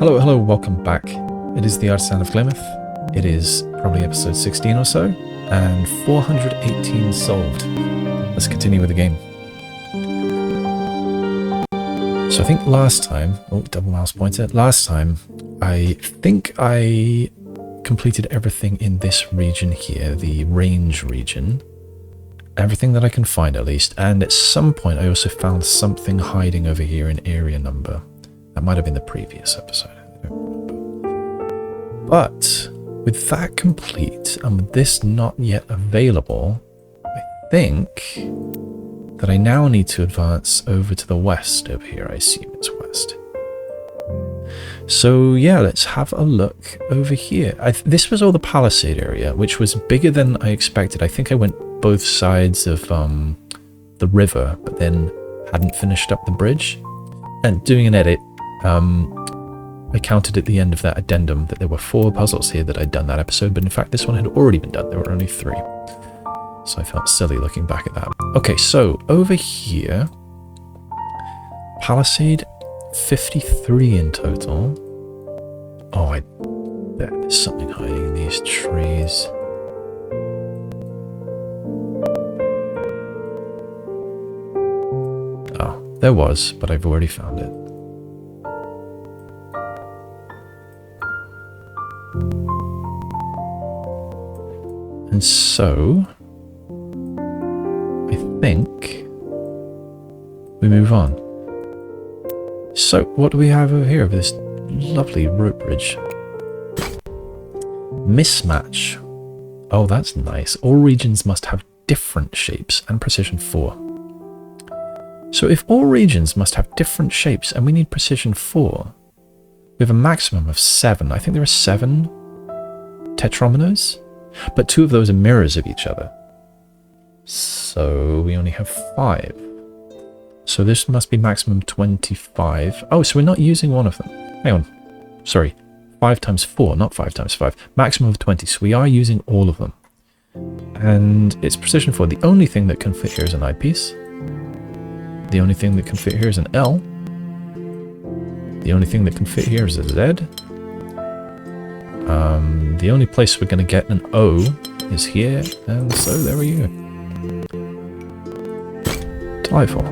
Hello, hello, welcome back. It is the Artisan of Glimmith. It is probably episode 16 or so, and 418 solved. Let's continue with the game. So I think last time, double mouse pointer, last time I think I completed everything in this region here, the range region. Everything that I can find at least, and at some point I also found something hiding over here in area number. That might have been the previous episode, I don't remember. But with that complete and with this not yet available, I think that I now need to advance over to the west over here. I assume it's west. So yeah, let's have a look over here. This was all the palisade area, which was bigger than I expected. I think I went both sides of the river, but then hadn't finished up the bridge. And doing an edit, I counted at the end of that addendum that there were 4 puzzles here that I'd done that episode, but in fact this one had already been done. There were only 3. So I felt silly looking back at that. Okay, so over here, palisade 53 in total. Oh, I bet there's something hiding in these trees. Oh, there was, but I've already found it. And so, I think we move on. So, what do we have over here of this lovely rope bridge? Mismatch. Oh, that's nice. All regions must have different shapes and precision 4. So if all regions must have different shapes and we need precision 4, we have a maximum of 7. I think there are 7 tetrominoes, but 2 of those are mirrors of each other. So we only have 5. So this must be maximum 25. Oh, so we're not using one of them. Hang on. Sorry. 5 times 4, not 5 times 5. Maximum of 20. So we are using all of them. And it's precision 4. The only thing that can fit here is an eyepiece. The only thing that can fit here is an L. The only thing that can fit here is a Z. The only place we're going to get an O is here. And so there we go. Delightful.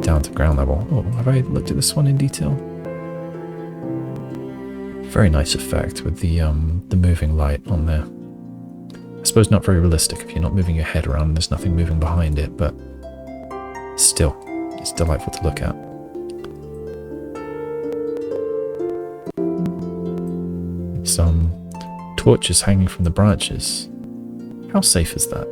Down to ground level. Oh, have I looked at this one in detail? Very nice effect with the moving light on there. I suppose not very realistic if you're not moving your head around and there's nothing moving behind it, but still, it's delightful to look at. Some torches hanging from the branches. How safe is that?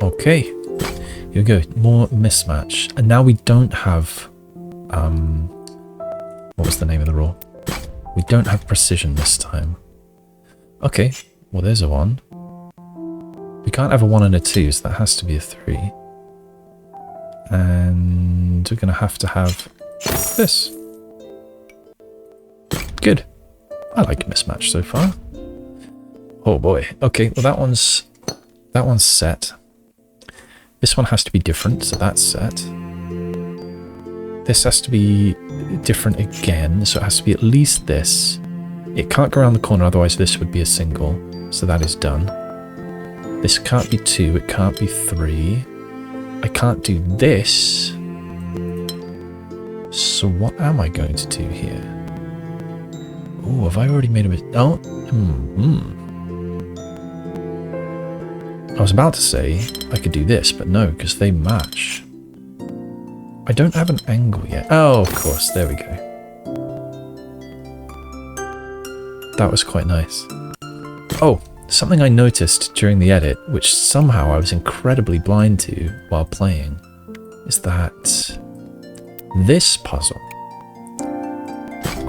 Okay, here we go, more mismatch. And now we don't have, what was the name of the rule? We don't have precision this time. Okay, well there's a 1. We can't have a 1 and a 2, so that has to be a 3. And we're going to have this. Good. I like mismatch so far. Oh boy. Okay, well that one's set. This one has to be different, so that's set. This has to be different again, so it has to be at least this. It can't go around the corner, otherwise this would be a single, so that is done. This can't be 2, it can't be 3. I can't do this. So what am I going to do here? Oh, have I already made a mistake? Oh, I was about to say I could do this, but no, because they match. I don't have an angle yet. Oh, of course, there we go. That was quite nice. Oh, something I noticed during the edit, which somehow I was incredibly blind to while playing, is that this puzzle,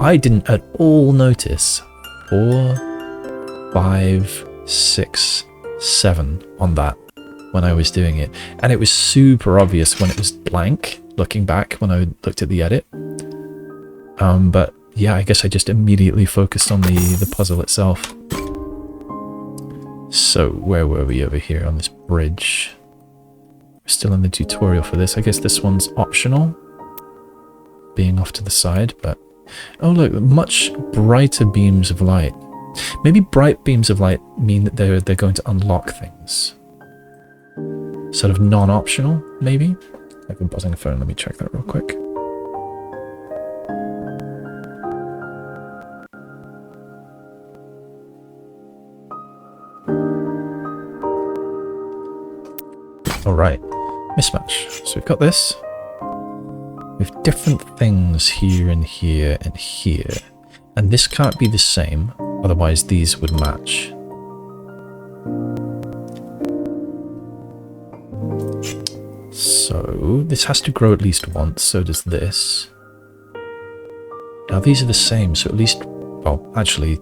I didn't at all notice 4, 5, 6, 7 on that when I was doing it, and it was super obvious when it was blank looking back when I looked at the edit. But yeah, I guess I just immediately focused on the puzzle itself. So where were we over here on this bridge? We're still in the tutorial for this. I guess this one's optional, being off to the side, but oh look, much brighter beams of light. Maybe bright beams of light mean that they're going to unlock things. Sort of non-optional, maybe? I've been buzzing a phone, let me check that real quick. Alright, mismatch. So we've got this. With different things here and here and here. And this can't be the same, otherwise these would match. So this has to grow at least once, so does this. Now these are the same, so at least, well, actually,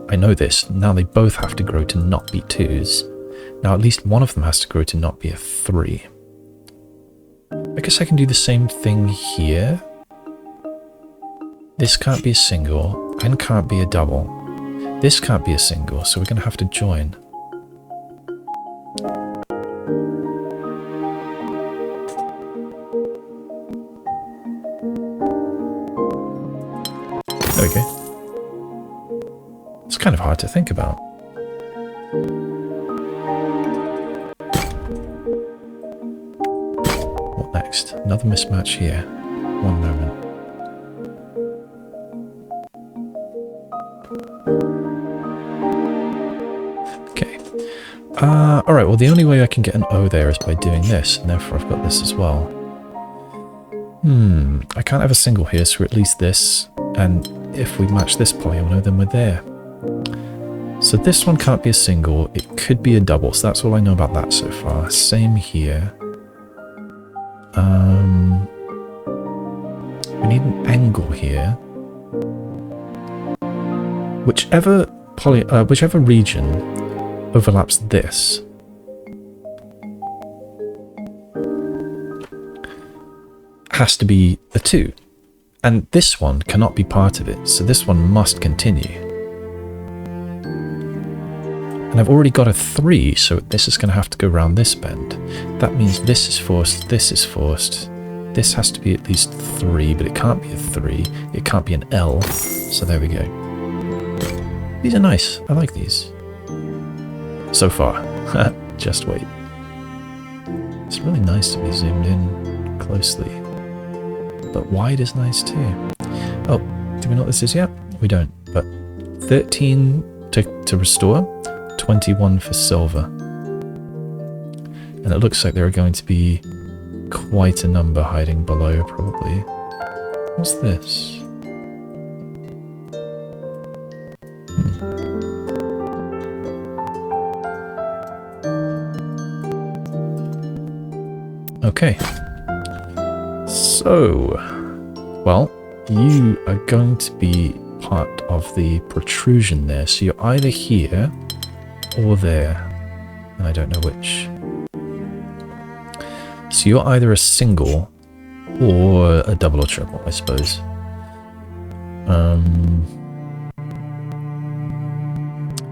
I know this. Now they both have to grow to not be 2s. Now at least one of them has to grow to not be a 3. I guess I can do the same thing here. This can't be a single, and can't be a double. This can't be a single, so we're going to have to join. There we go. It's kind of hard to think about. What next? Another mismatch here. One moment. Okay. Alright, well the only way I can get an O there is by doing this, and therefore I've got this as well. I can't have a single here, so at least this, and if we match this polyomino, then we're there. So this one can't be a single, it could be a double, so that's all I know about that so far. Same here. We need an angle here. Whichever region overlaps this has to be a 2. And this one cannot be part of it, so this one must continue. And I've already got a 3, so this is going to have to go around this bend. That means this is forced, this is forced. This has to be at least 3, but it can't be a 3. It can't be an L, so there we go. These are nice. I like these. So far. Just wait. It's really nice to be zoomed in closely. But wide is nice too. Oh, do we know what this is yet? We don't. But 13 to restore, 21 for silver. And it looks like there are going to be quite a number hiding below, probably. What's this? Okay. So, well, you are going to be part of the protrusion there. So you're either here or there. And I don't know which. So you're either a single or a double or triple, I suppose.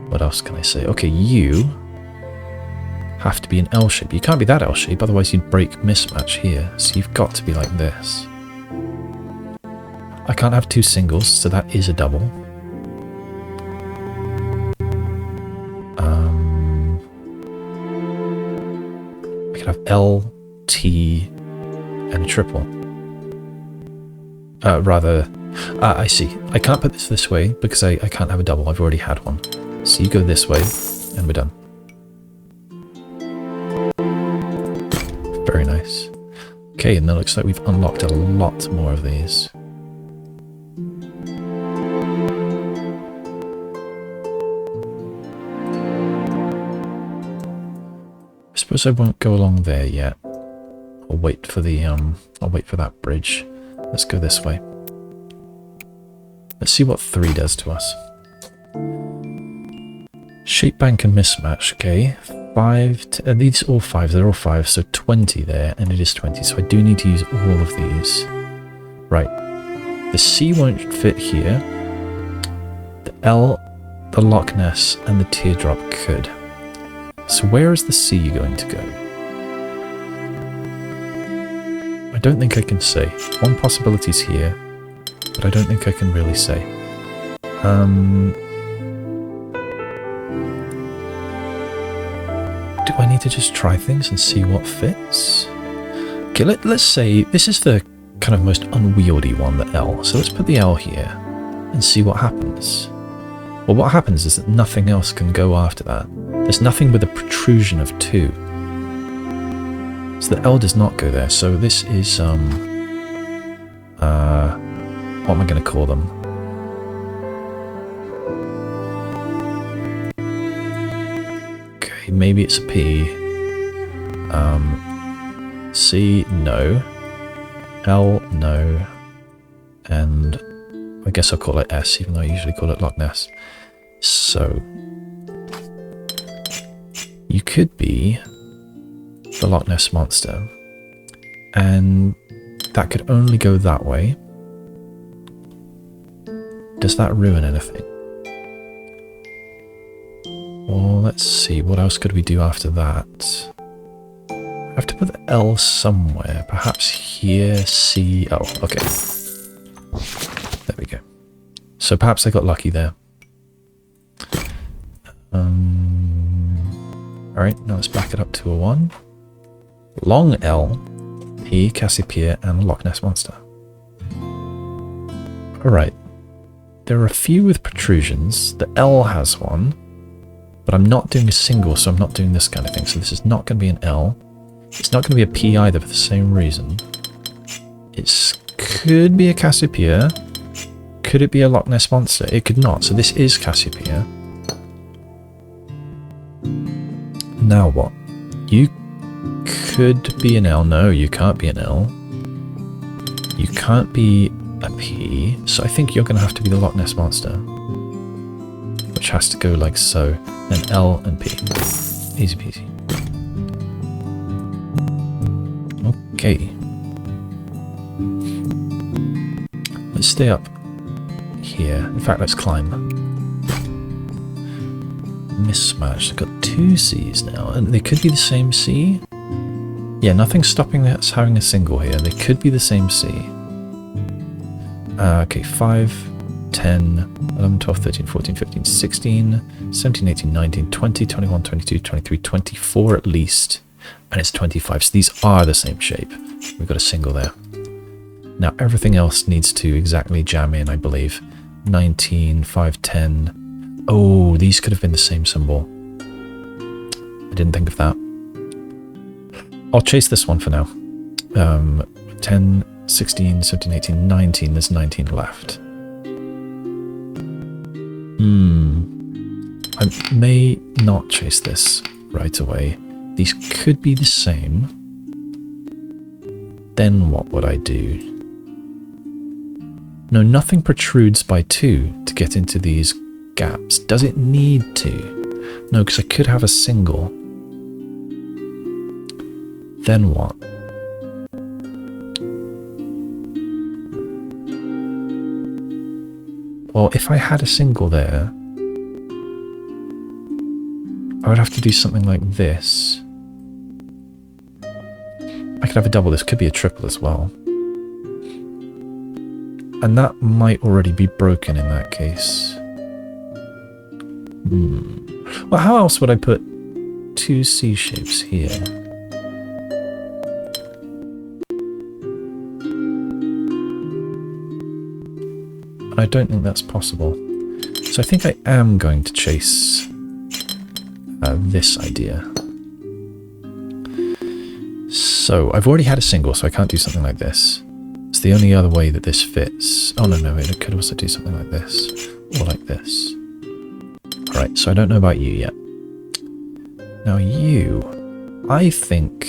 What else can I say? Okay, you have to be an L shape. You can't be that L shape, otherwise you'd break mismatch here. So you've got to be like this. I can't have 2 singles, so that is a double. I could have L, T, and a triple. I see. I can't put this way because I can't have a double. I've already had one. So you go this way, and we're done. Very nice. Okay, and it looks like we've unlocked a lot more of these. I suppose I won't go along there yet. I'll wait for the I'll wait for that bridge. Let's go this way. Let's see what 3 does to us. Shape bank and mismatch, okay. 5, these are all 5s, they're all 5, so 20 there, and it is 20, so I do need to use all of these. Right, the C won't fit here, the L the Loch Ness and the teardrop could. So where is the sea going to go? I don't think I can say. One possibility is here, but I don't think I can really say. Do I need to just try things and see what fits? Okay, let's say this is the kind of most unwieldy one, the L. So let's put the L here and see what happens. Well, what happens is that nothing else can go after that. There's nothing with a protrusion of 2. So the L does not go there. So this is, what am I going to call them? Okay, maybe it's a P. C, no. L, no. And I guess I'll call it S, even though I usually call it Loch Ness. So you could be the Loch Ness Monster, and that could only go that way. Does that ruin anything? Well, let's see, what else could we do after that? I have to put the L somewhere, perhaps here, C, oh, okay. There we go. So perhaps I got lucky there. Alright, now let's back it up to a 1. Long L, P, Cassiopeia, and Loch Ness Monster. Alright. There are a few with protrusions. The L has one, but I'm not doing a single, so I'm not doing this kind of thing. So this is not going to be an L. It's not going to be a P either for the same reason. It could be a Cassiopeia. Could it be a Loch Ness Monster? It could not. So this is Cassiopeia. Now what? You could be an L. No, you can't be an L. You can't be a P. So I think you're going to have to be the Loch Ness Monster, which has to go like so. Then L and P. Easy peasy. Okay. Let's stay up here. In fact, let's climb. Mismatch. I've got 2 C's now, and they could be the same C. Yeah, nothing's stopping us having a single here. They could be the same C. Okay, 5, 10, 11, 12, 13, 14, 15, 16, 17, 18, 19, 20, 21, 22, 23, 24 at least. And it's 25. So these are the same shape. We've got a single there. Now everything else needs to exactly jam in, I believe. 19, 5, 10. Oh, these could have been the same symbol. I didn't think of that. I'll chase this one for now. 10, 16, 17, 18, 19. There's 19 left. I may not chase this right away. These could be the same. Then what would I do? No, nothing protrudes by 2 to get into these gaps. Does it need to? No, because I could have a single. Then what? Well, if I had a single there, I would have to do something like this. I could have a double. This could be a triple as well. And that might already be broken in that case. Well, how else would I put 2 C shapes here? I don't think that's possible. So I think I am going to chase this idea. So I've already had a single, so I can't do something like this. It's the only other way that this fits. Oh, no, it could also do something like this, or like this. Alright, so I don't know about you yet. Now you, I think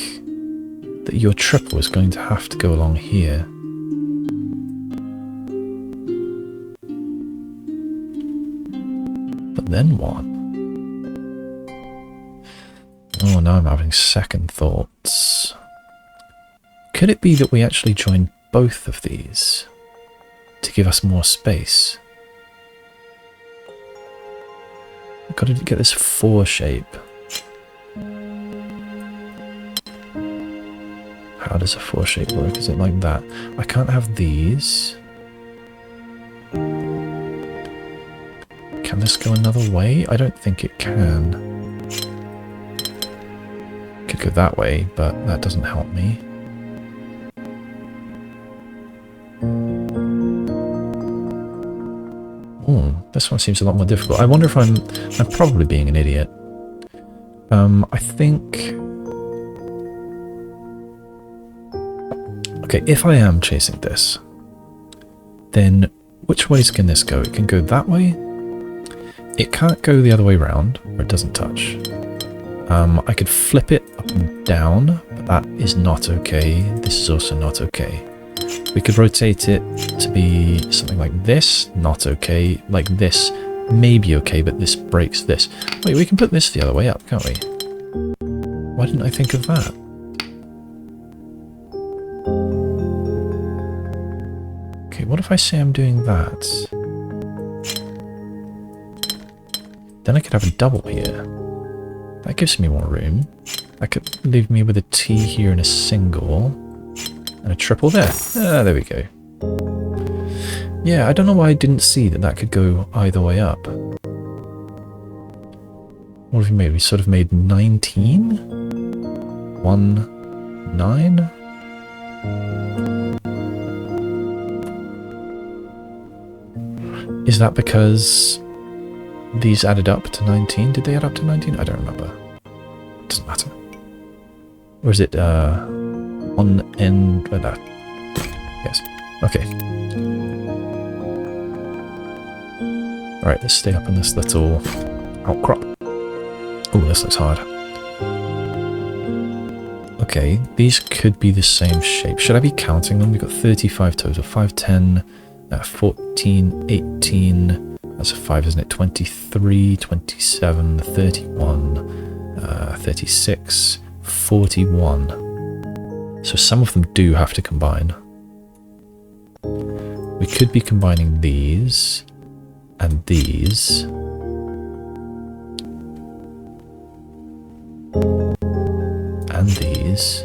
that your triple is going to have to go along here. But then what? Oh, now I'm having second thoughts. Could it be that we actually join both of these to give us more space? I've got to get this 4 shape. How does a 4 shape work? Is it like that? I can't have these. Can this go another way? I don't think it can. Could go that way, but that doesn't help me. This one seems a lot more difficult. I wonder if I'm probably being an idiot. I think... Okay, if I am chasing this, then which ways can this go? It can go that way. It can't go the other way around, where it doesn't touch. I could flip it up and down, but that is not okay. This is also not okay. We could rotate it to be something like this, not okay. Like this, maybe okay, but this breaks this. Wait, we can put this the other way up, can't we? Why didn't I think of that? Okay, what if I say I'm doing that? Then I could have a double here. That gives me more room. That could leave me with a T here and a single. And a triple there. Ah, there we go. Yeah, I don't know why I didn't see that that could go either way up. What have we made? We sort of made 19? 1, 9? Is that because these added up to 19? Did they add up to 19? I don't remember. Doesn't matter. Or is it, on end... no. Yes. Okay. Alright, let's stay up in this little outcrop. Oh, this looks hard. Okay, these could be the same shape. Should I be counting them? We've got 35 total. 5, 10, 14, 18... That's a 5, isn't it? 23, 27, 31, 36, 41. So some of them do have to combine. We could be combining these and these. And these.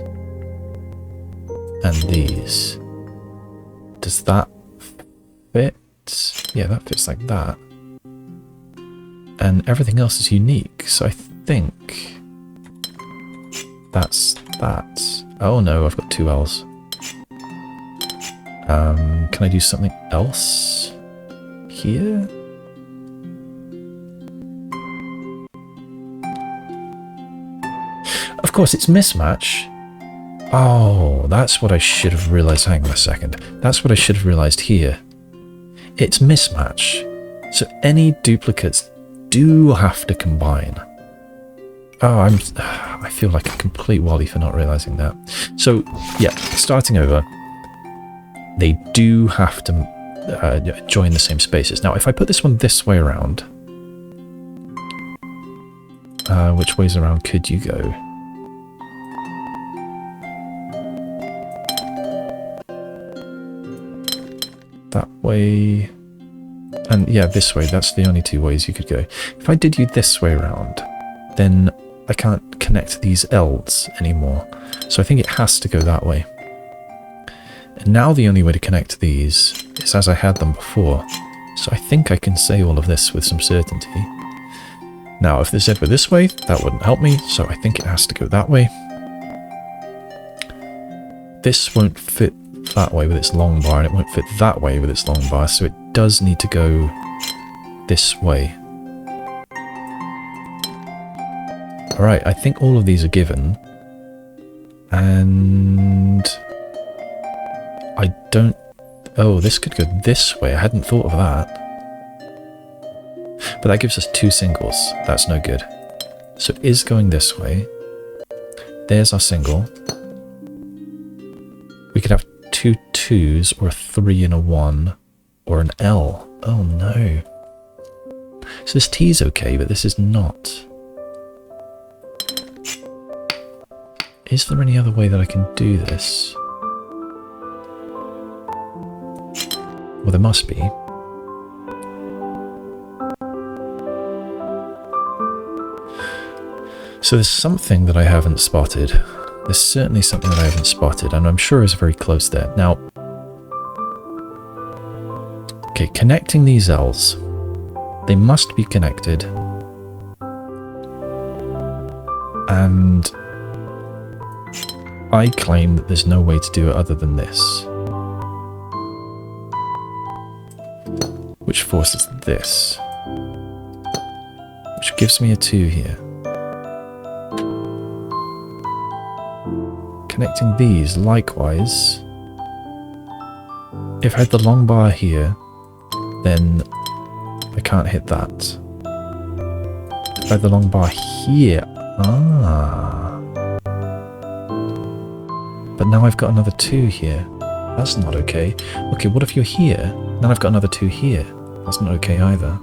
And these. Does that fit? Yeah, that fits like that. And everything else is unique, so I think that's that. Oh no, I've got 2 L's. Can I do something else here? Of course, it's mismatch. Oh, that's what I should have realised. Hang on a second. That's what I should have realised here. It's mismatch. So any duplicates do have to combine. Oh, I feel like a complete wally for not realising that. So, yeah, starting over, they do have to join the same spaces. Now, if I put this one this way around, which ways around could you go? That way, and yeah, this way. That's the only 2 ways you could go. If I did you this way around, then I can't connect these L's anymore. So I think it has to go that way. And now the only way to connect these is as I had them before. So I think I can say all of this with some certainty. Now, if the Z were this way, that wouldn't help me, so I think it has to go that way. This won't fit that way with its long bar, and it won't fit that way with its long bar, so it does need to go this way. Alright, I think all of these are given. And I don't... Oh, this could go this way. I hadn't thought of that. But that gives us 2 singles. That's no good. So it is going this way. There's our single. We could have 2 2s, or a 3 and a 1, or an L. Oh no. So this T is okay, but this is not. Is there any other way that I can do this? Well, there must be. So there's something that I haven't spotted. There's certainly something that I haven't spotted, and I'm sure is very close there. Now, okay, connecting these L's. They must be connected. And I claim that there's no way to do it other than this. Which forces this. Which gives me a 2 here. Connecting these, likewise. If I had the long bar here, then I can't hit that. If I had the long bar here, but now I've got another 2 here. That's not okay. Okay, what if you're here? Then I've got another 2 here. That's not okay either.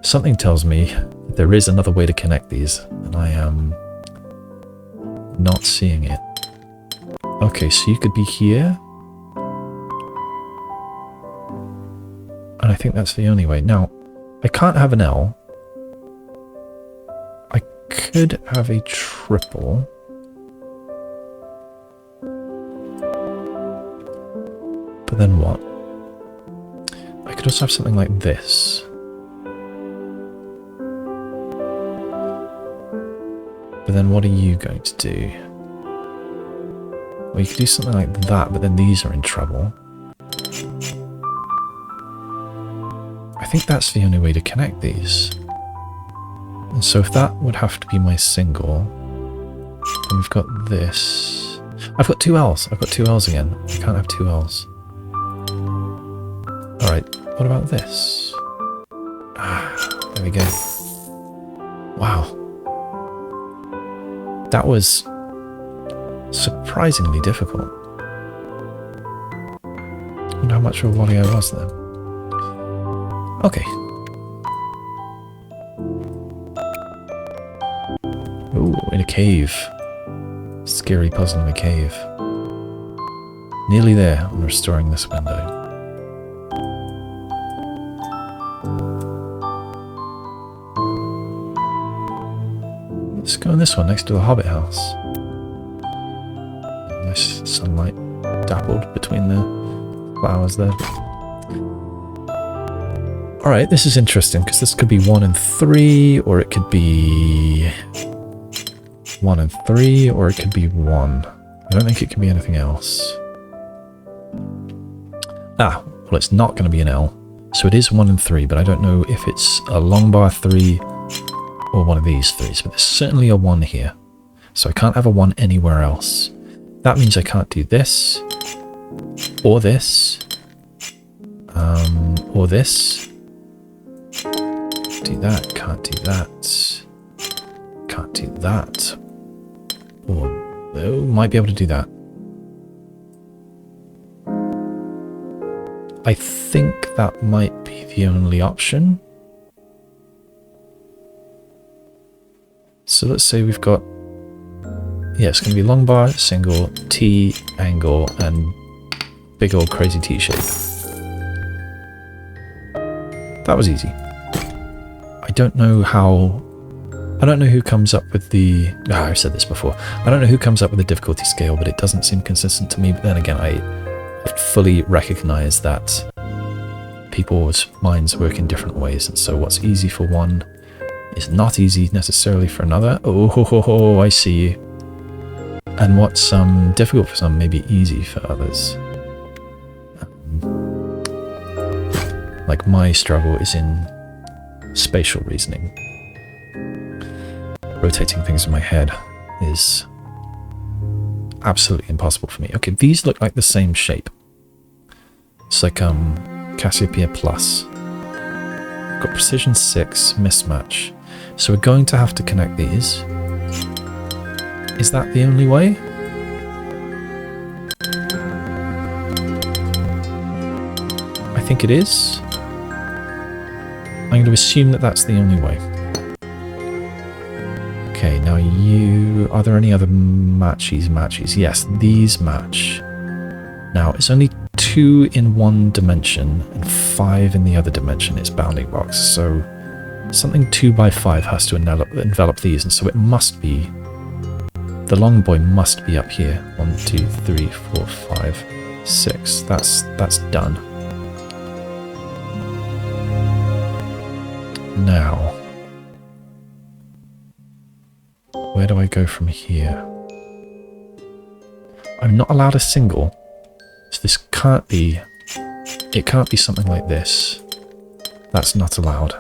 Something tells me that there is another way to connect these, and I am not seeing it. Okay, so you could be here. And I think that's the only way. Now, I can't have an L. I could have a triple. But then what? I could also have something like this. But then what are you going to do? Well, you could do something like that, but then these are in trouble. I think that's the only way to connect these. And so if that would have to be my single, then we've got this. I've got 2 L's. I've got 2 L's again. I can't have 2 L's. Alright, what about this? There we go. Wow. That was surprisingly difficult. I wonder how much of a volley I was then. Okay. Ooh, in a cave. Scary puzzle in a cave. Nearly there on restoring this window. Let's go in this one next to the Hobbit house. Nice sunlight dappled between the flowers there. Alright, this is interesting because this could be 1 and 3, or it could be 1 and 3, or it could be 1. I don't think it can be anything else. Well, it's not going to be an L. So it is 1 and 3, but I don't know if it's a long bar 3 or one of these 3s, but there's certainly a 1 here. So I can't have a 1 anywhere else. That means I can't do this, or this, or this. Do that, can't do that, can't do that, or oh, might be able to do that. I think that might be the only option. So let's say we've got, yeah, it's going to be long bar, single, T, angle, and big old crazy T shape. That was easy. I don't know who comes up with the, I've said this before, I don't know who comes up with the difficulty scale, but it doesn't seem consistent to me. But then again, I fully recognize that people's minds work in different ways, and so what's easy for one is not easy necessarily for another. Oh, I see you. And what's difficult for some may be easy for others. Like my struggle is in spatial reasoning. Rotating things in my head is absolutely impossible for me. Okay, these look like the same shape. It's like Cassiopeia Plus. I've got Precision 6, Mismatch. So we're going to have to connect these. Is that the only way? I think it is. I'm going to assume that that's the only way. Okay, now are there any other matches? Yes, these match. Now, it's only 2 in one dimension and 5 in the other dimension. It's bounding box, so something 2 by 5 has to envelop these, and so it must be, the long boy must be up here. 1, 2, 3, 4, 5, 6. That's done. Now, where do I go from here? I'm not allowed a single, so this can't be, it can't be something like this. That's not allowed.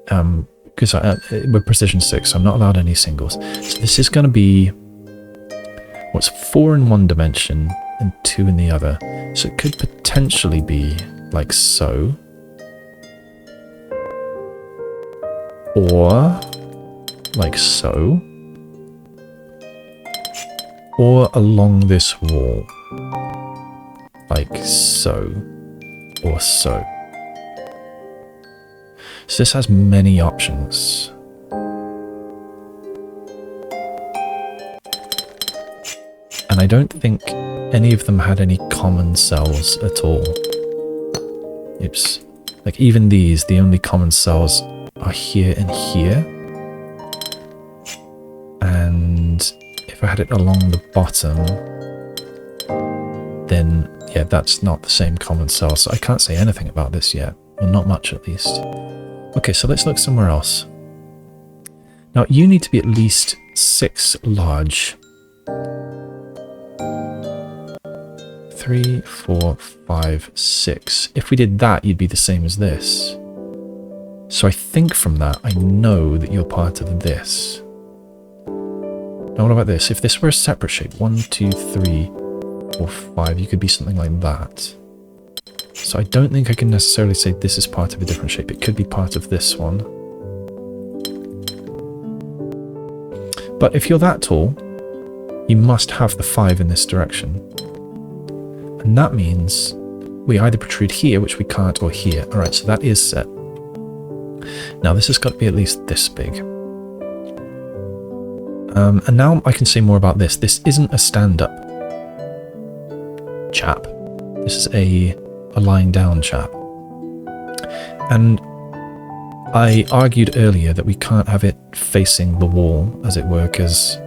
Because we're precision 6, so I'm not allowed any singles. So this is going to be, what's 4 in one dimension and 2 in the other. So it could potentially be like so. Or like so. Or along this wall. Like so. Or so. So this has many options. And I don't think any of them had any common cells at all. Oops. Like even these, the only common cells are here and here. And if I had it along the bottom, then yeah, that's not the same common cell. So I can't say anything about this yet. Well, not much at least. Okay, so let's look somewhere else. Now, you need to be at least 6 large. 3, 4, 5, 6. If we did that, you'd be the same as this. So I think from that, I know that you're part of this. Now, what about this? If this were a separate shape, 1, 2, 3, 4, 5, you could be something like that. So I don't think I can necessarily say this is part of a different shape. It could be part of this one. But if you're that tall, you must have the 5 in this direction. And that means we either protrude here, which we can't, or here. All right, so that is set. Now this has got to be at least this big. And now I can say more about this. This isn't a stand-up chap. This is a lying down chap. And I argued earlier that we can't have it facing the wall, as it were, because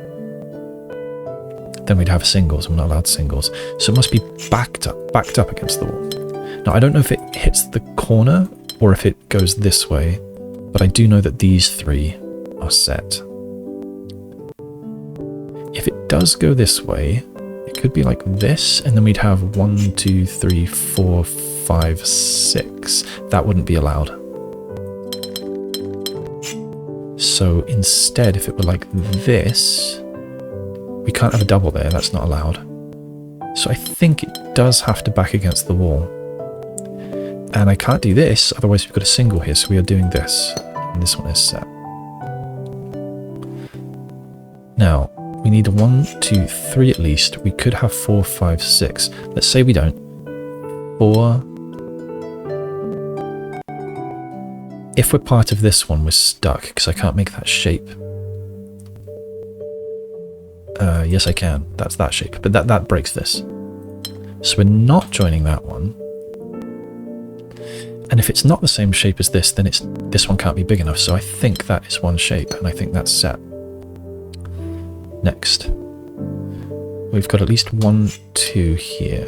then we'd have singles, and we're not allowed singles. So it must be backed up against the wall. Now I don't know if it hits the corner or if it goes this way, but I do know that these 3 are set. If it does go this way, it could be like this, and then we'd have 1, 2, 3, 4, 5, 6. That wouldn't be allowed. So instead, if it were like this, we can't have a double there. That's not allowed. So I think it does have to back against the wall. And I can't do this, otherwise we've got a single here, so we are doing this. And this one is set. Now, we need 1, 2, 3 at least. We could have 4, 5, 6. Let's say we don't. 4. If we're part of this one, we're stuck, because I can't make that shape. Yes, I can. That's that shape. But that breaks this. So we're not joining that one. And if it's not the same shape as this, then this one can't be big enough. So I think that is one shape, and I think that's set. Next. We've got at least 1, 2 here.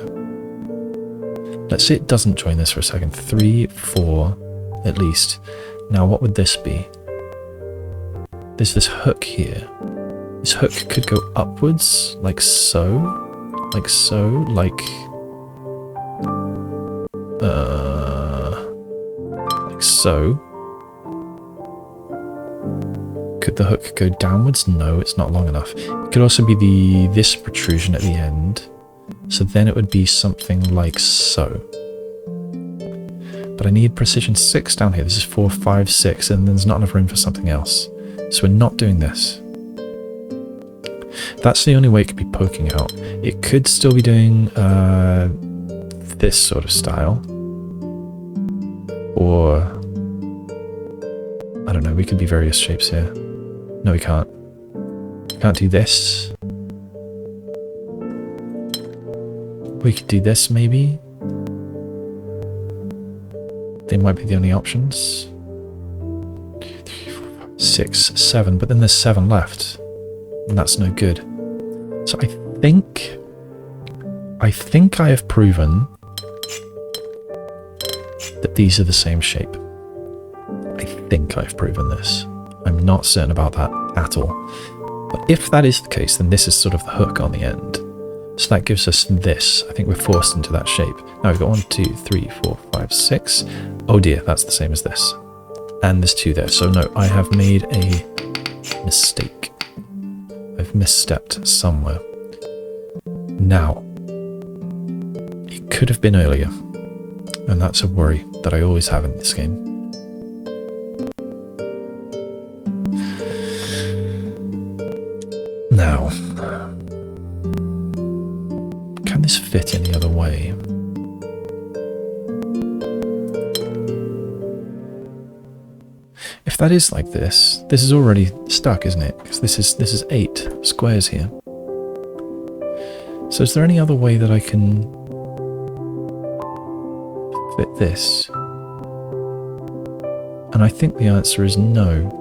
Let's say it doesn't join this for a second. 3, 4, at least. Now, what would this be? There's this hook here. This hook could go upwards, like so. Like so, like so. Could the hook go downwards? No, it's not long enough. It could also be this protrusion at the end. So then it would be something like so. But I need precision 6 down here. This is 4, 5, 6, and there's not enough room for something else. So we're not doing this. That's the only way it could be poking out. It could still be doing this sort of style. Or, I don't know, we could be various shapes here. No, we can't. We can't do this. We could do this, maybe. They might be the only options. 6, 7, but then there's 7 left, and that's no good. So I think I have proven that these are the same shape. I think I've proven this. I'm not certain about that at all. But if that is the case, then this is sort of the hook on the end. So that gives us this. I think we're forced into that shape. Now we've got 1, 2, 3, 4, 5, 6. Oh dear, that's the same as this. And there's 2 there. So no, I have made a mistake. I've misstepped somewhere. Now, it could have been earlier. And that's a worry that I always have in this game. Now, can this fit any other way? If that is like this is already stuck, isn't it? Because this is 8 squares here. So is there any other way that I can fit this? And I think the answer is no.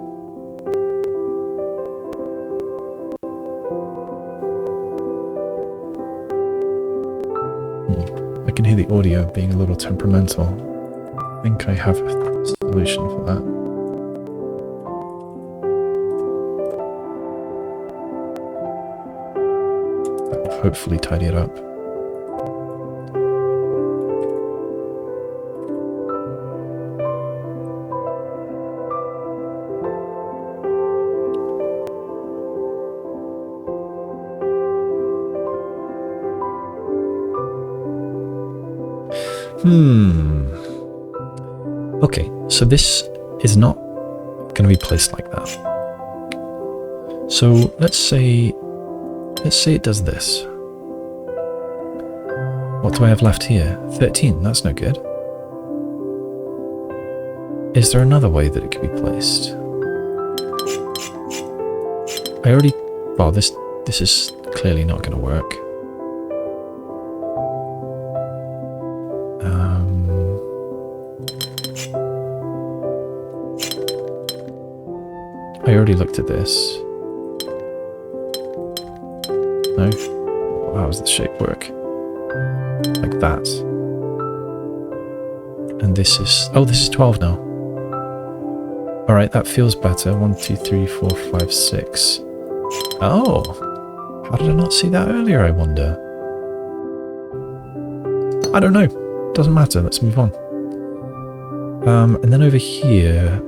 I can hear the audio being a little temperamental. I think I have a solution for that. That will hopefully tidy it up. Okay, so this is not going to be placed like that. So let's say it does this. What do I have left here? 13, that's no good. Is there another way that it could be placed? Well, this is clearly not going to work. I already looked at this. No? How does the shape work? Like that. And this is... Oh, this is 12 now. Alright, that feels better. 1, 2, 3, 4, 5, 6. Oh! How did I not see that earlier, I wonder? I don't know. Doesn't matter. Let's move on. And then over here...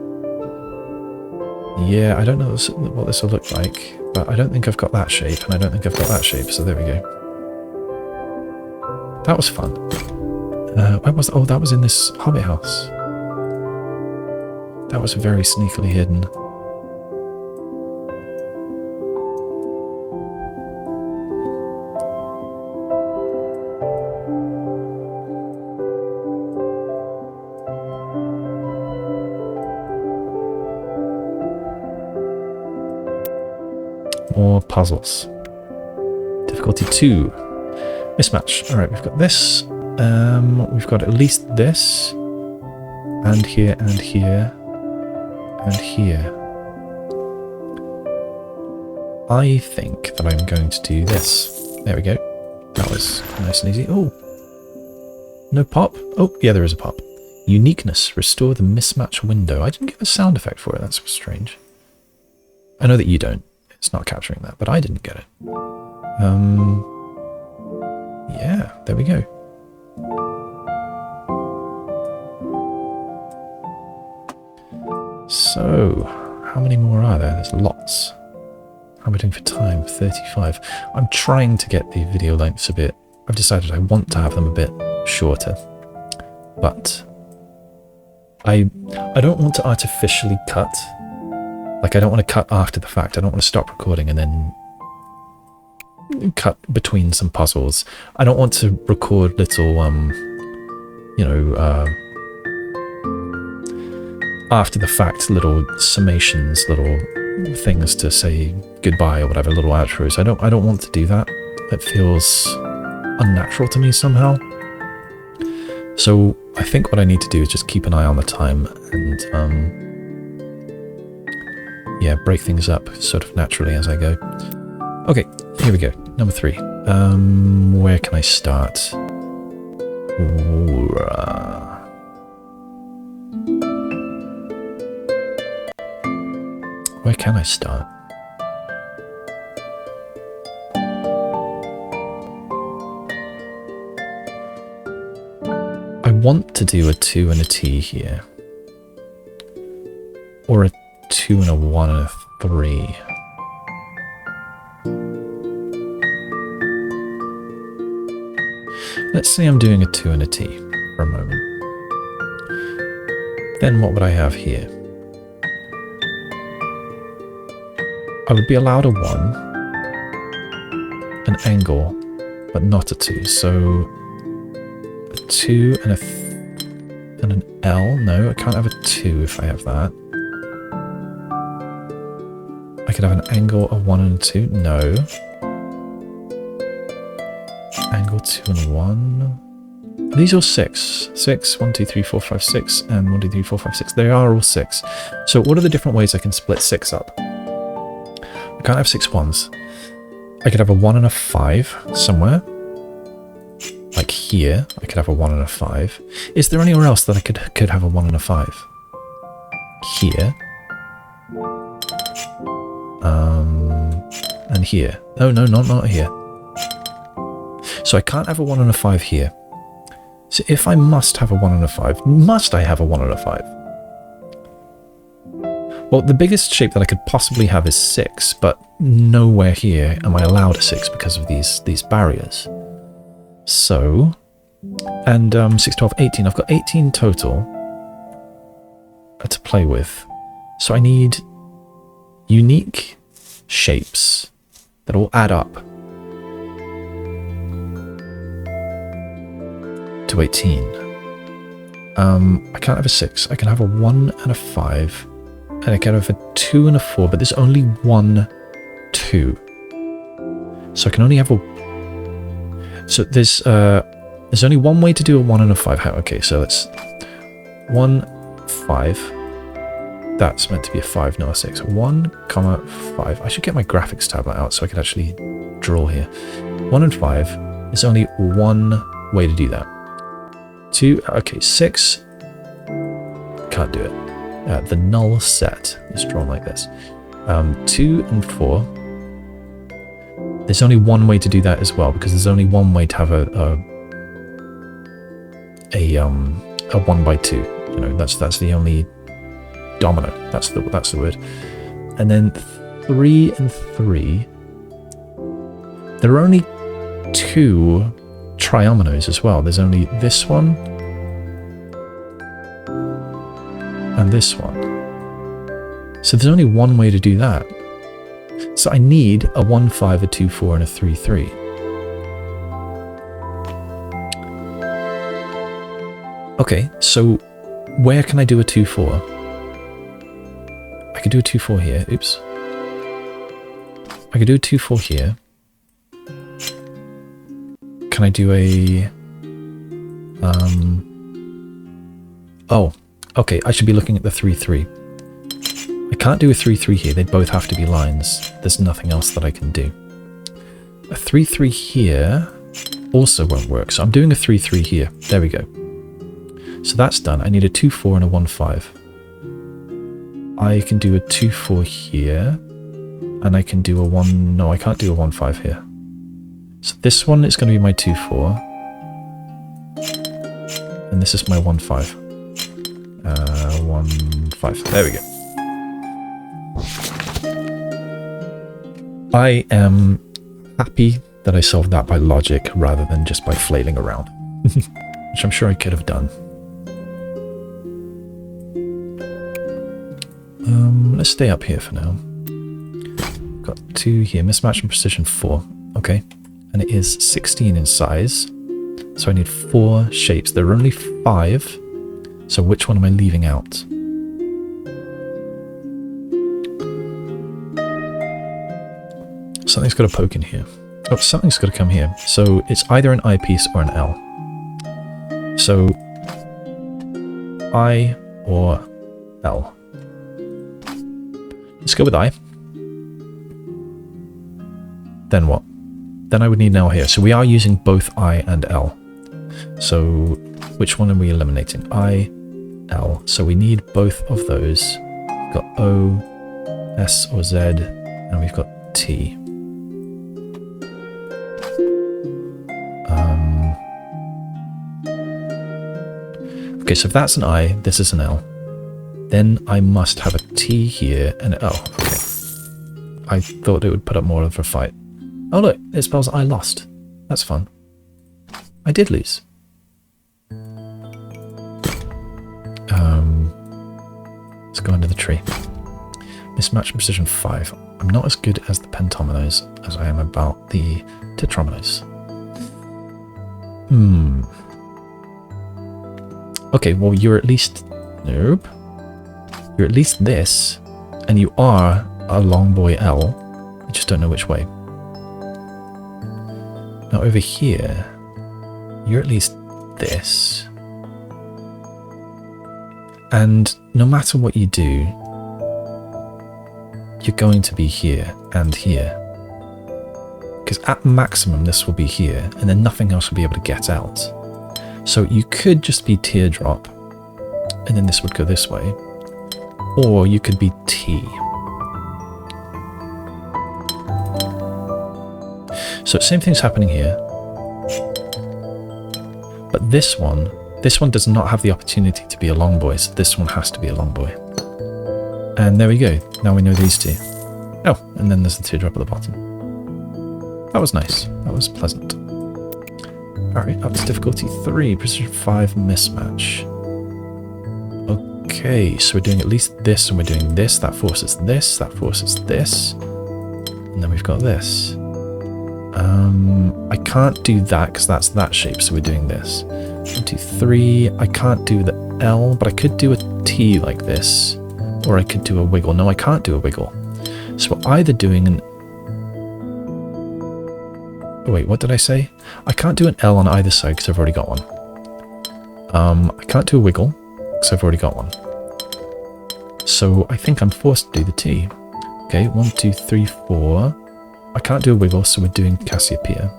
Yeah, I don't know what this will look like, but I don't think I've got that shape, and I don't think I've got that shape, so there we go. That was fun. Where was... Oh, that was in this Hobbit house. That was very sneakily hidden. More puzzles. Difficulty 2. Mismatch. Alright, we've got this. We've got at least this. And here, and here. And here. I think that I'm going to do this. There we go. That was nice and easy. Oh! No pop? Oh, yeah, there is a pop. Uniqueness. Restore the mismatch window. I didn't get a sound effect for it. That's strange. I know that you don't. It's not capturing that, but I didn't get it. Yeah, there we go. So, how many more are there? There's lots. How am I doing for time? 35. I'm trying to get the video lengths a bit... I've decided I want to have them a bit shorter. But I don't want to artificially cut. Like, I don't want to cut after the fact. I don't want to stop recording and then cut between some puzzles. I don't want to record little, after the fact, little summations, little things to say goodbye or whatever, little outros. I don't want to do that. It feels unnatural to me somehow. So I think what I need to do is just keep an eye on the time and yeah, break things up sort of naturally as I go. Okay, here we go. Number 3. Where can I start? Where can I start? I want to do a 2 and a T here. Or a 2 and a 1 and a 3. Let's say I'm doing a 2 and a T for a moment. Then what would I have here? I would be allowed a 1, an angle, but not a 2. So a 2 and and an L. No, I can't have a 2 if I have that. I could have an angle, a 1 and a 2. No. Angle 2 and 1. Are these all 6? 6, 1, 2, 3, 4, 5, 6, and 1, 2, 3, 4, 5, 6. They are all 6. So what are the different ways I can split 6 up? I can't have 6 1s. I could have a 1 and a 5 somewhere. Like here, I could have a 1 and a 5. Is there anywhere else that I could have a 1 and a 5? Here. And here. Oh, no, not here. So I can't have a 1 and a 5 here. So if I must have a 1 and a 5, must I have a 1 and a 5? Well, the biggest shape that I could possibly have is 6, but nowhere here am I allowed a 6 because of these barriers. So, and 6, 12, 18. I've got 18 total to play with. So I need unique shapes that all add up to 18. I can't have a 6. I can have a 1 and a 5. And I can have a 2 and a 4, but there's only 1, 2. So I can only have a... So there's only one way to do a 1 and a 5. Okay, so let's... 1, 5. That's meant to be a 5, not a 6. 1, 5. I should get my graphics tablet out so I could actually draw here. 1 and 5. There's only one way to do that. 2, okay, 6. Can't do it. The null set is drawn like this. 2 and 4. There's only one way to do that as well, because there's only one way to have a 1 by 2. You know, that's the only domino. That's the word. And then 3 and 3. There are only 2 triominoes as well. There's only this one and this one. So there's only one way to do that. So I need a 1, 5, a 2, 4, and a 3, 3. Okay, so where can I do a 2, 4? I could do a 2, 4 here. Oops. I could do a 2, 4 here. Can I do a... Oh, okay, I should be looking at the 3, 3. I can't do a 3, 3 here. They both have to be lines. There's nothing else that I can do. A 3, 3 here also won't work. So I'm doing a 3, 3 here. There we go. So that's done. I need a 2, 4 and a 1, 5. I can do a 2, 4 here. And I can do a 1... No, I can't do a 1, 5 here. So this one is going to be my 2, 4. And this is my 1, 5. 1, 5. There we go. I am happy that I solved that by logic rather than just by flailing around. Which I'm sure I could have done. Let's stay up here for now. Got 2 here. Mismatch and precision 4. Okay. And it is 16 in size. So I need 4 shapes. There are only 5. So which one am I leaving out? Something's got to poke in here. Oh, something's got to come here. So it's either an eyepiece or an L. So I or L. Let's go with I. Then what? Then I would need an L here. So we are using both I and L. So which one are we eliminating? I, L. So we need both of those. We've got O, S or Z, and we've got T. Okay, so if that's an I, this is an L. Then I must have a T here and an L. Okay. I thought it would put up more of a fight. Oh look, it spells I lost. That's fun. I did lose. Let's go under the tree. Mismatch and precision 5. I'm not as good as the pentominoes as I am about the tetrominoes. Okay, well you're at least... Nope. You're at least this, and you are a long boy L. I just don't know which way. Now over here, you're at least this. And no matter what you do, you're going to be here and here. Because at maximum this will be here, and then nothing else will be able to get out. So you could just be teardrop, and then this would go this way. Or you could be T. So same thing's happening here. But this one does not have the opportunity to be a long boy, so this one has to be a long boy. And there we go. Now we know these two. Oh, and then there's the teardrop at the bottom. That was nice. That was pleasant. Alright, up to difficulty 3, precision 5, mismatch. Okay, so we're doing at least this, and we're doing this. That forces this, that forces this. And then we've got this. I can't do that because that's that shape, so we're doing this. 1, 2, 3. I can't do the L, but I could do a T like this. Or I could do a wiggle. No, I can't do a wiggle. So we're either doing an... Oh, wait, what did I say? I can't do an L on either side because I've already got one. I can't do a wiggle because I've already got one. So I think I'm forced to do the T. Okay, 1, 2, 3, 4. I can't do a wiggle, so we're doing Cassiopeia.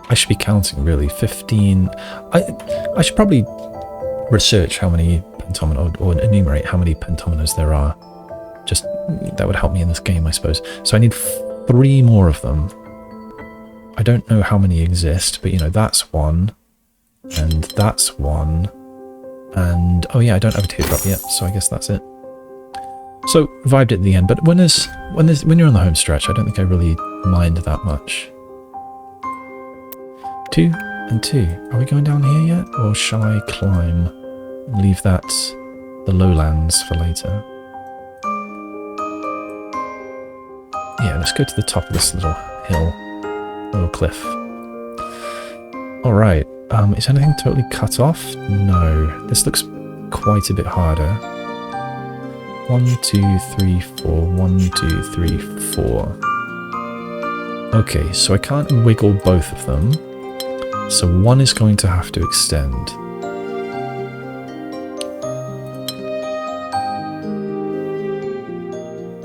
I should be counting, really. 15. I should probably research how many pentominoes, or enumerate how many pentominoes there are. Just, that would help me in this game, I suppose. So I need 3 more of them. I don't know how many exist, but you know, that's 1. And that's 1. And, oh yeah, I don't have a teardrop yet, so I guess that's it. So, vibed at the end, but when you're on the home stretch, I don't think I really mind that much. 2 and 2. Are we going down here yet? Or shall I climb? Leave that, the lowlands, for later. Yeah, let's go to the top of this little hill, little cliff. Alright, is anything totally cut off? No, this looks quite a bit harder. 1, 2, 3, 4, 1, 2, 3, 4. Okay, so I can't wiggle both of them. So one is going to have to extend.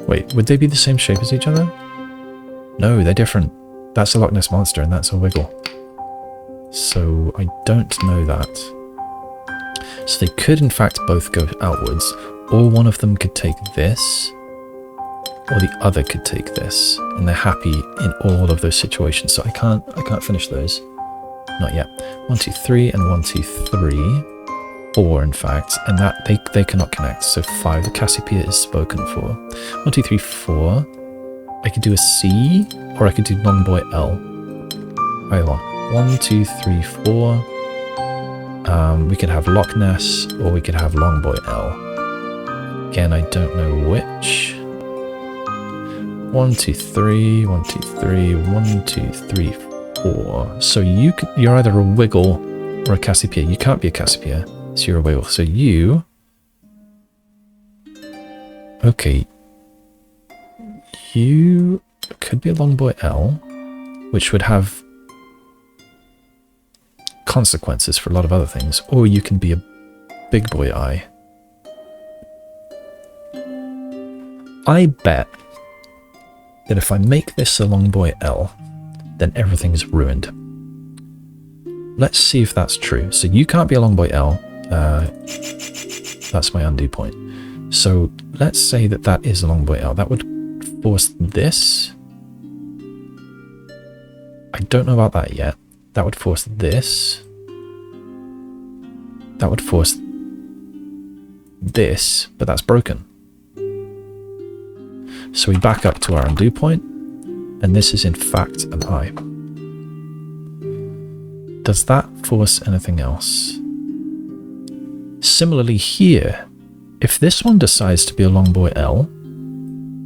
Wait, would they be the same shape as each other? No, they're different. That's a Loch Ness Monster and that's a wiggle. So I don't know that. So they could in fact both go outwards, or one of them could take this, or the other could take this, and they're happy in all of those situations. So I can't finish those. Not yet. 1, 2, 3, and 1, 2, 3. 4 in fact, and that they cannot connect. So 5. The Cassiopeia is spoken for. 1, 2, 3, 4. I could do a C, or I could do long boy L. Either one. 1, 2, 3, 4. We could have Loch Ness, or we could have long boy L. Again, I don't know which. 1, 2, 3. 1, 2, 3. 1, 2, 3, 4. So you're either a wiggle or a Cassiopeia. You can't be a Cassiopeia, so you're a wiggle. So you... Okay. You could be a long boy L, which would have consequences for a lot of other things. Or you can be a big boy I. I bet that if I make this a long boy L, then everything's ruined. Let's see if that's true. So you can't be a long boy L. That's my undo point. So let's say that that is a long boy L. That would force this. I don't know about that yet. That would force this. That would force this, but that's broken. So we back up to our undo point, and this is in fact an I. Does that force anything else? Similarly here, if this one decides to be a long boy L,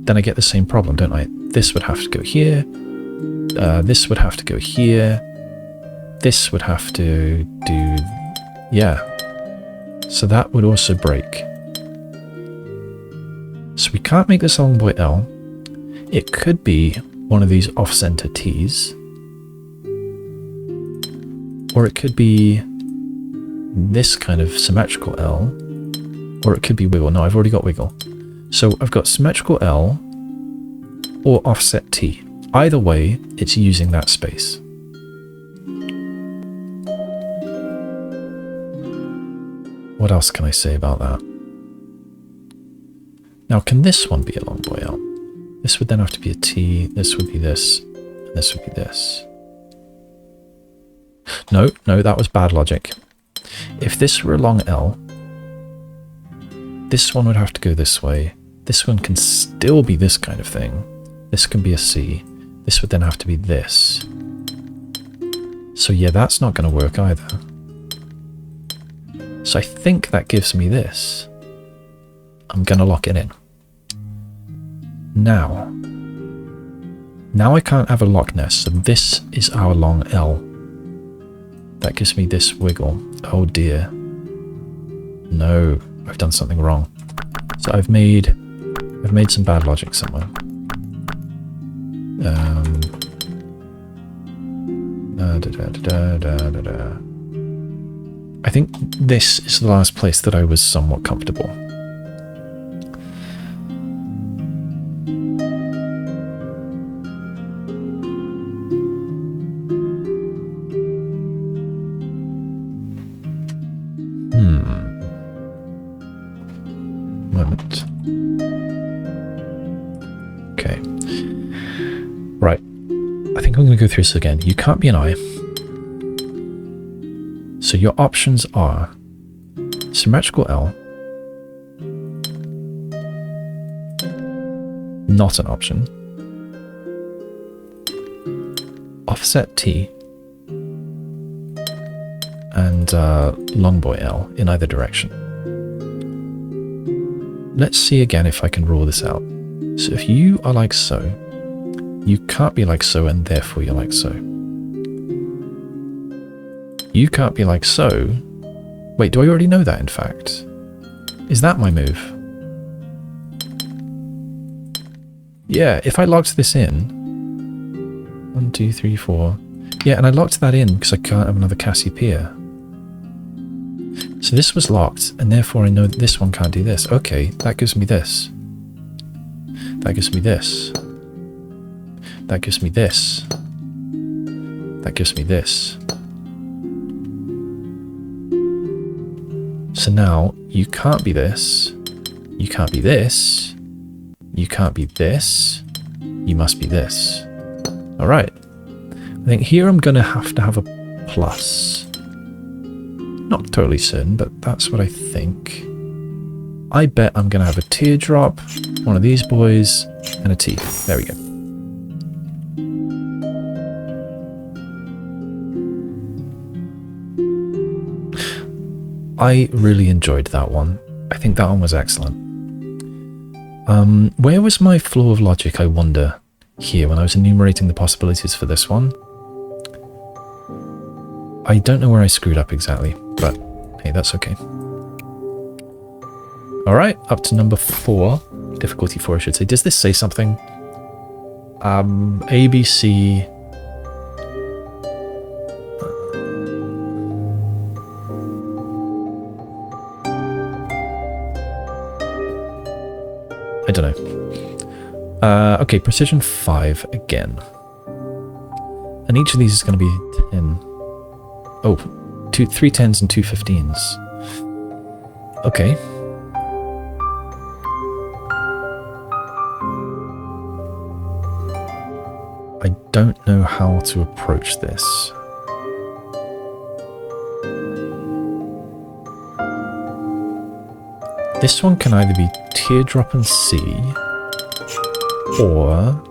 then I get the same problem, don't I? This would have to go here, this would have to go here, this would have to do, yeah. So that would also break. So we can't make this a long boy L. It could be one of these off-center T's. Or it could be this kind of symmetrical L. Or it could be wiggle. No, I've already got wiggle. So I've got symmetrical L or offset T. Either way, it's using that space. What else can I say about that? Now, can this one be a long boy L? This would then have to be a T, this would be this, and this would be this. No, that was bad logic. If this were a long L, this one would have to go this way. This one can still be this kind of thing. This can be a C. This would then have to be this. So yeah, that's not going to work either. So I think that gives me this. I'm going to lock it in. Now I can't have a lock nest, so this is our long L. That gives me this wiggle. Oh dear. No, I've done something wrong. So I've made some bad logic somewhere. I think this is the last place that I was somewhat comfortable. Moment. Okay. Right. I think I'm going to go through this again. You can't be an I. So your options are symmetrical L, not an option, offset T, and long boy L in either direction. Let's see again if I can rule this out. So if you are like so, you can't be like so, and therefore you're like so. You can't be like so. Wait, do I already know that, in fact? Is that my move? Yeah, if I locked this in... 1, 2, 3, 4... Yeah, and I locked that in because I can't have another Cassiopeia. So this was locked, and therefore I know that this one can't do this. Okay, that gives me this. That gives me this. That gives me this. That gives me this. So now, you can't be this. You can't be this. You can't be this. You must be this. Alright. I think here I'm going to have a plus. Not totally certain, but that's what I think. I bet I'm going to have a teardrop, one of these boys, and a T. There we go. I really enjoyed that one. I think that one was excellent. Where was my flaw of logic, I wonder, here when I was enumerating the possibilities for this one? I don't know where I screwed up exactly, but hey, that's okay. Alright, up to number 4. Difficulty 4, I should say. Does this say something? ABC... I don't know. Okay, precision 5 again. And each of these is going to be 10. Oh, 3 10s and 2 15s. Okay. I don't know how to approach this. This one can either be teardrop and C, or...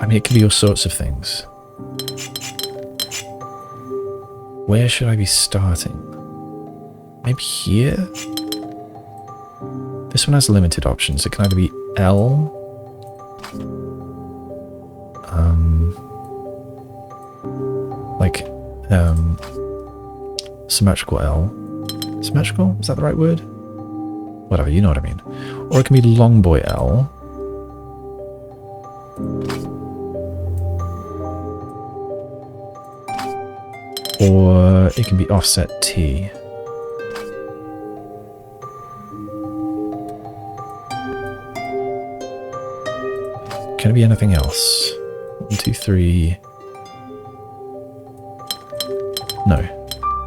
I mean, it could be all sorts of things. Where should I be starting? Maybe here? This one has limited options. It can either be L... symmetrical L. Symmetrical? Is that the right word? Whatever, you know what I mean. Or it can be long boy L. Or it can be offset T. Can it be anything else? 1, 2, 3. No.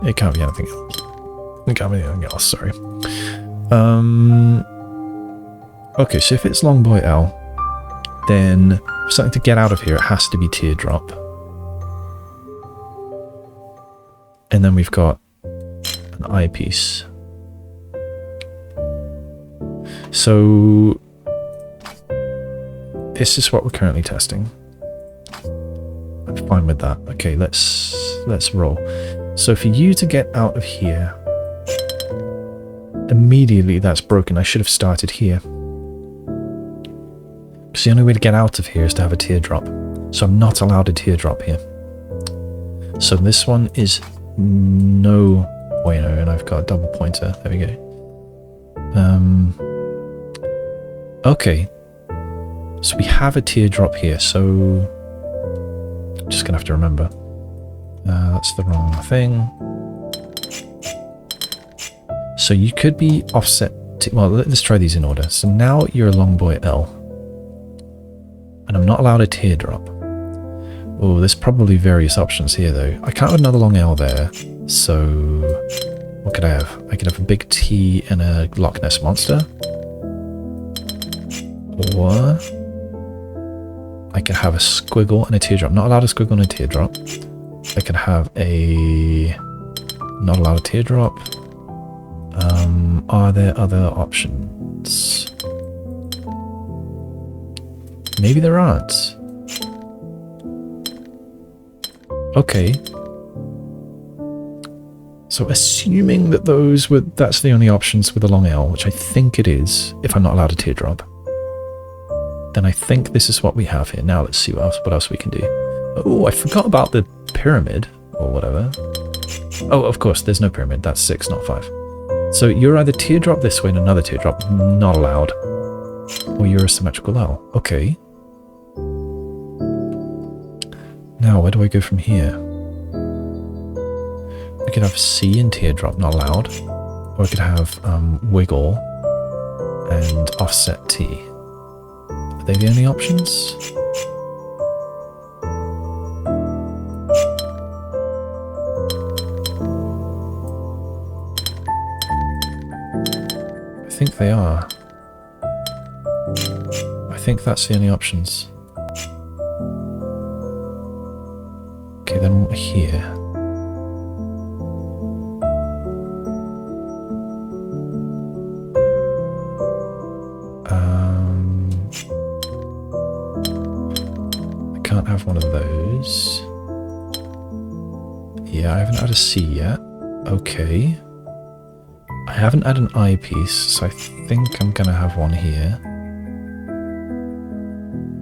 It can't be anything else. It can't be anything else, sorry. Okay, so if it's long boy L, then for something to get out of here, it has to be teardrop. And then we've got an eyepiece. So this is what we're currently testing. I'm fine with that. Okay, let's roll. So for you to get out of here, immediately that's broken. I should have started here. Because the only way to get out of here is to have a teardrop. So I'm not allowed a teardrop here. So this one is no bueno, and I've got a double pointer. There we go. Okay. So we have a teardrop here, so I'm just going to have to remember. That's the wrong thing. So you could be offset to, well, let's try these in order. So now you're a long boy L. And I'm not allowed a teardrop. Oh, there's probably various options here though. I can't have another long L there. So what could I have? I could have a big T and a Loch Ness Monster. Or I could have a squiggle and a teardrop. Not allowed a squiggle and a teardrop. I could have a... not allowed a teardrop. Are there other options? Maybe there aren't. Okay. So assuming that that's the only options with a long L, which I think it is, if I'm not allowed a teardrop, then I think this is what we have here. Now let's see what else we can do. Oh, I forgot about the pyramid, or whatever. Oh, of course, there's no pyramid. That's 6, not 5. So you're either teardrop this way and another teardrop, not allowed. Or you're a symmetrical L. Okay. Now, where do I go from here? I could have C and teardrop, not allowed. Or I could have wiggle and offset T. Are they the only options? I think they are. I think that's the only options. Okay, then here. I can't have one of those. Yeah, I haven't had a C yet. Okay. I haven't had an eyepiece, so I think I'm gonna have one here.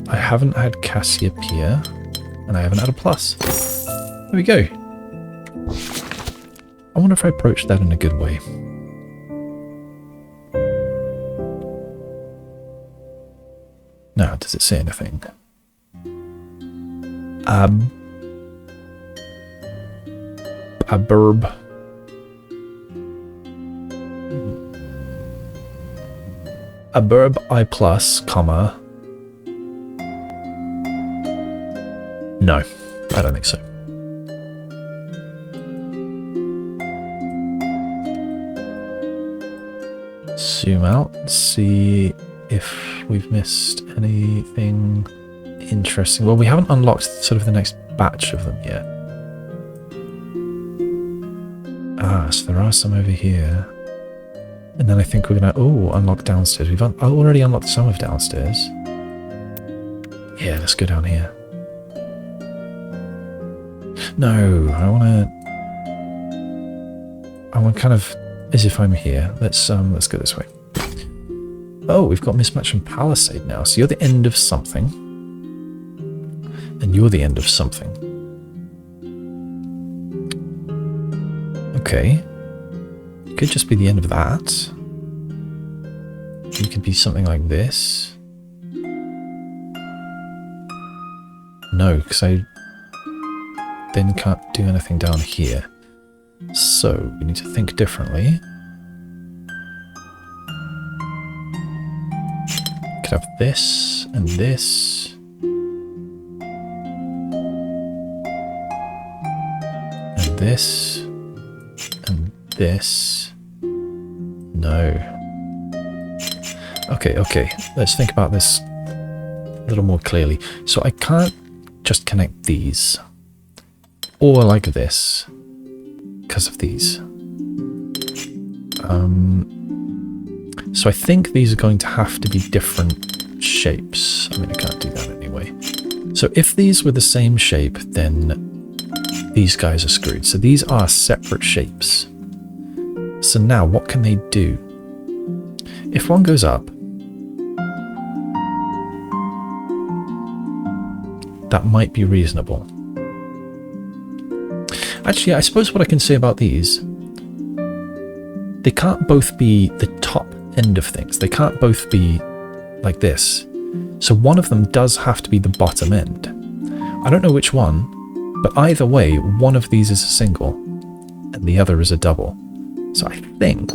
I haven't had Cassiopeia, and I haven't had a plus. There we go. I wonder if I approached that in a good way. Now, does it say anything? Aburb. a burb I plus, comma. No, I don't think so. Zoom out, see if we've missed anything interesting. Well, we haven't unlocked sort of the next batch of them yet. Ah, so there are some over here. And then I think we're going to, unlock downstairs. We've already unlocked some of downstairs. Yeah, let's go down here. No, I want kind of as if I'm here. Let's go this way. Oh, we've got Mismatch and Palisade now. So you're the end of something. And you're the end of something. Okay. It could just be the end of that. You could be something like this. No, because I then can't do anything down here. So, we need to think differently. Could have this, and this. And this. And this. No. Okay, let's think about this a little more clearly. So I can't just connect these. Or like this. Because of these. So I think these are going to have to be different shapes. I mean, I can't do that anyway. So if these were the same shape, then these guys are screwed. So these are separate shapes. So now what can they do? If one goes up, that might be reasonable. Actually, I suppose what I can say about these, they can't both be the top end of things. They can't both be like this. So one of them does have to be the bottom end. I don't know which one, but either way, one of these is a single and the other is a double. So I think...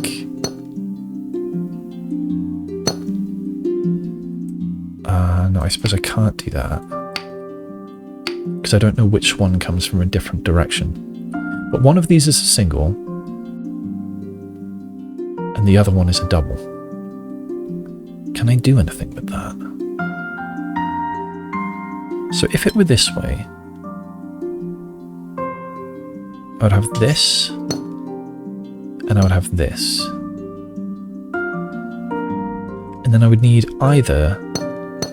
no, I suppose I can't do that. Because I don't know which one comes from a different direction. But one of these is a single, and the other one is a double. Can I do anything with that? So if it were this way, I would have this, and I would have this. And then I would need either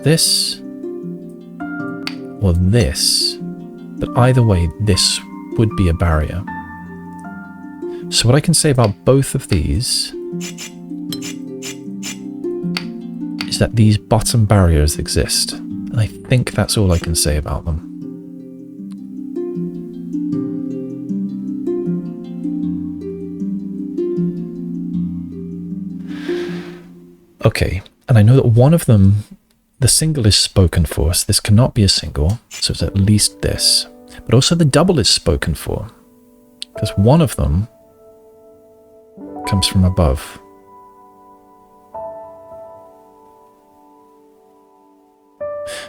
this or this, but either way, this would be a barrier. So what I can say about both of these is that these bottom barriers exist. And I think that's all I can say about them. Okay, and I know that one of them, the single is spoken for, so this cannot be a single, so it's at least this. But also the double is spoken for, because one of them comes from above.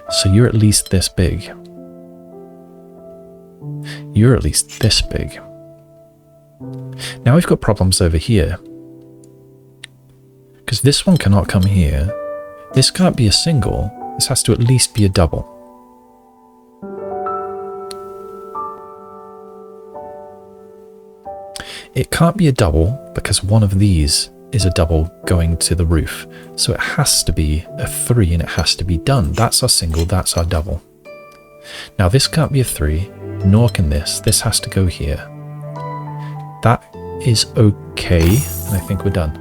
So you're at least this big. You're at least this big. Now we've got problems over here. Because this one cannot come here. This can't be a single. This has to at least be a double. It can't be a double because one of these is a double going to the roof. So it has to be a 3 and it has to be done. That's our single, that's our double. Now this can't be a 3, nor can this. This has to go here. That is okay, and I think we're done.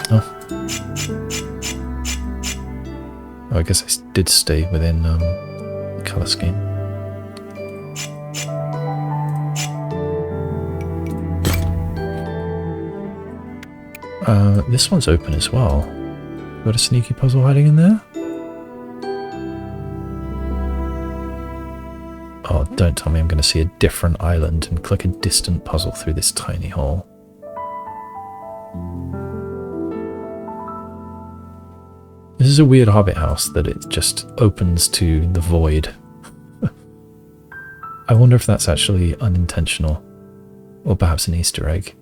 Oh, I guess I did stay within the colour scheme. This one's open as well. Got a sneaky puzzle hiding in there? Oh, don't tell me I'm going to see a different island and click a distant puzzle through this tiny hole. This is a weird Hobbit house that it just opens to the void. I wonder if that's actually unintentional, or perhaps an Easter egg.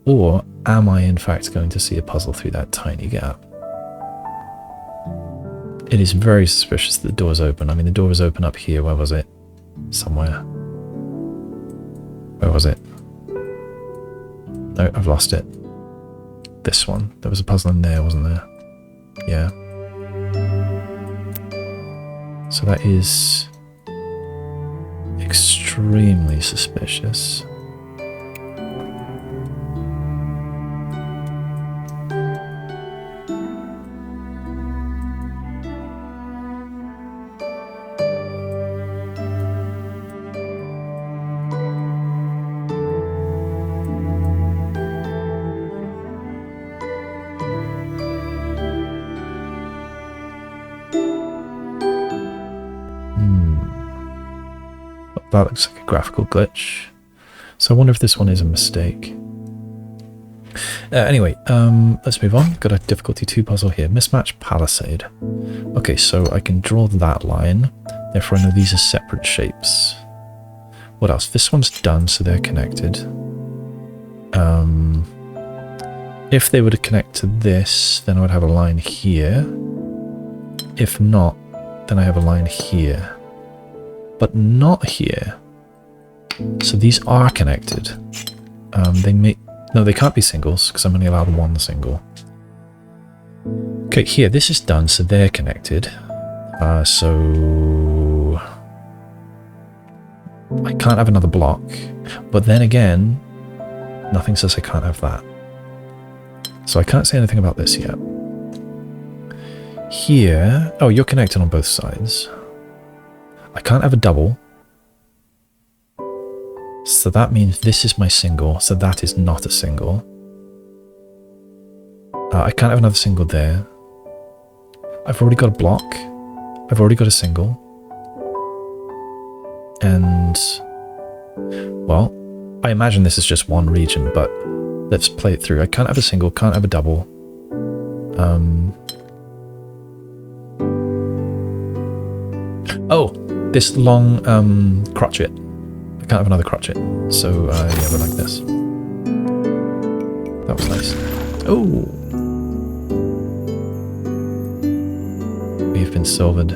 Or am I in fact going to see a puzzle through that tiny gap? It is very suspicious that the door's open. I mean, the door was open up here. Where was it? Somewhere. Where was it? No, I've lost it. This one. There was a puzzle in there, wasn't there? Yeah. So that is extremely suspicious. That looks like a graphical glitch. So I wonder if this one is a mistake. Anyway, let's move on. Got a difficulty 2 puzzle here. Mismatch Palisade. Okay, so I can draw that line. Therefore I know these are separate shapes. What else? This one's done, so they're connected. If they were to connect to this, then I would have a line here. If not, then I have a line here. But not here. So these are connected. No, they can't be singles because I'm only allowed one single. Okay, here, this is done, so they're connected. So I can't have another block. But then again, nothing says I can't have that. So I can't say anything about this yet. Here, oh, you're connected on both sides. I can't have a double. So that means this is my single, so that is not a single. I can't have another single there. I've already got a block. I've already got a single. And, well, I imagine this is just one region, but let's play it through. I can't have a single, can't have a double. Oh, this long crotchet. I can't have another crotchet. So, yeah, we're like this. That was nice. Oh! We've been silvered.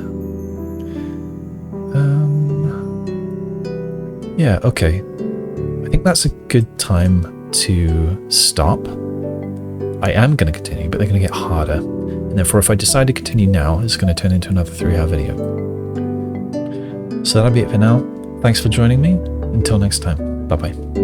Yeah, okay. I think that's a good time to stop. I am going to continue, but they're going to get harder. And therefore, if I decide to continue now, it's going to turn into another 3-hour video. So that'll be it for now. Thanks for joining me. Until next time. Bye-bye.